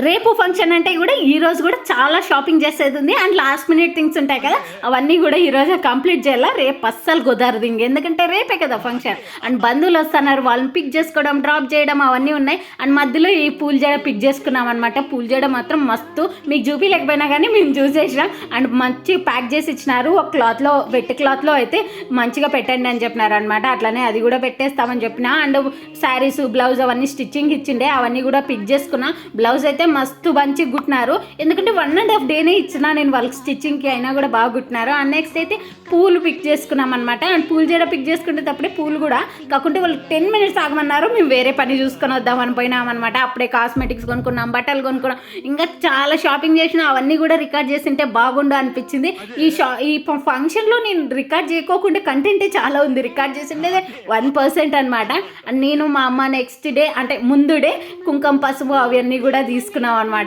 రేపు ఫంక్షన్ అంటే కూడా ఈరోజు కూడా చాలా షాపింగ్ చేసేది ఉంది. అండ్ లాస్ట్ మినిట్ థింగ్స్ ఉంటాయి కదా, అవన్నీ కూడా ఈరోజే కంప్లీట్ చేయాలా. రేపు అస్సలు కుదరదు ఎందుకంటే రేపే కదా ఫంక్షన్. అండ్ బంధువులు వస్తున్నారు, వాళ్ళని పిక్ చేసుకోవడం, డ్రాప్ చేయడం అవన్నీ ఉన్నాయి. అండ్ మధ్యలో ఈ పూలు జడ పిక్ చేసుకున్నాం అనమాట. పూలు జడ మాత్రం మస్తు, మీకు చూపించలేకపోయినా కానీ మేము చూసేసినాం. అండ్ మంచి ప్యాక్ చేసి ఇచ్చినారు. ఒక క్లాత్లో, వెట్ క్లాత్లో అయితే మంచిగా పెట్టండి అని చెప్పినారు అనమాట. అట్లనే అది కూడా పెట్టేస్తామని చెప్పిన. అండ్ శారీస్, బ్లౌజ్ అవన్నీ స్టిచ్చింగ్ ఇచ్చిండే, అవన్నీ కూడా పిక్ చేసుకున్నా. బ్లౌజ్ అయితే మస్తు మంచి కుట్టినారు, ఎందుకంటే 1.5 డేనే ఇచ్చిన నేను వాళ్ళకి స్టిచ్చింగ్కి, అయినా కూడా బాగా కుట్టినారు. అండ్ నెక్స్ట్ అయితే పూలు పిక్ చేసుకున్నాం అనమాట. అండ్ పూలు జడ పిక్ చేసుకునేటప్పుడే పూలు కూడా కాకుంటే వాళ్ళు 10 మినిట్స్ ఆగమన్నారు. మేము వేరే పని చూసుకొని వద్దామని పోయినాం అనమాట. అప్పుడే కాస్మెటిక్స్ కొనుక్కున్నాం, బట్టలు కొనుక్కున్నాం, ఇంకా చాలా షాపింగ్ చేసిన. అవన్నీ కూడా రికార్డ్ చేసింటే బాగుండు అనిపించింది. ఈ ఫంక్షన్లో నేను రికార్డ్ చేయకోకుండా కంటెంటే చాలా ఉంది, రికార్డ్ చేసిండేదే 1% అనమాట. అండ్ నేను మా అమ్మ నెక్స్ట్ డే అంటే ముందు డే కుంకుమ పసుపు అవన్నీ కూడా తీసుకున్నాం అనమాట.